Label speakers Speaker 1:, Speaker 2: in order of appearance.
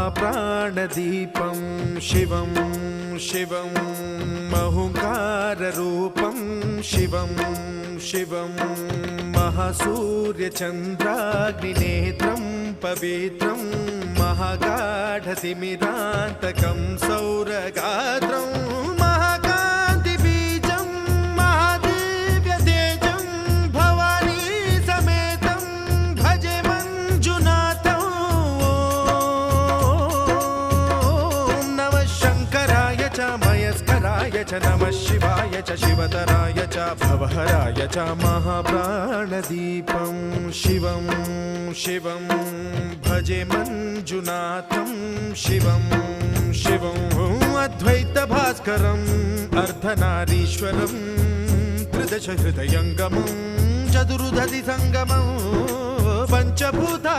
Speaker 1: महाप्राणदीपं शिवं शिवं महुकाररूपं शिवं शिवं महासूर्यचन्द्राग्निनेत्रं पवित्रं महागाढतिमिरान्तकं सौरगात्रं महाकान्तिबीजं महादिव्यतेजं भवानी समेतं भजे मञ्जुनाथं। ॐ नमः शङ्कराय च मयस्कराय च नमः शिवाय च शिवतराय च भवहराय च महाप्राणदीपं शिवं शिवं भजे मञ्जुनाथं शिवं शिवं अद्वैतभास्करम् अर्धनारीश्वरं त्रिदश हृदयङ्गमं चतुर्दधि सङ्गमं पञ्चभूता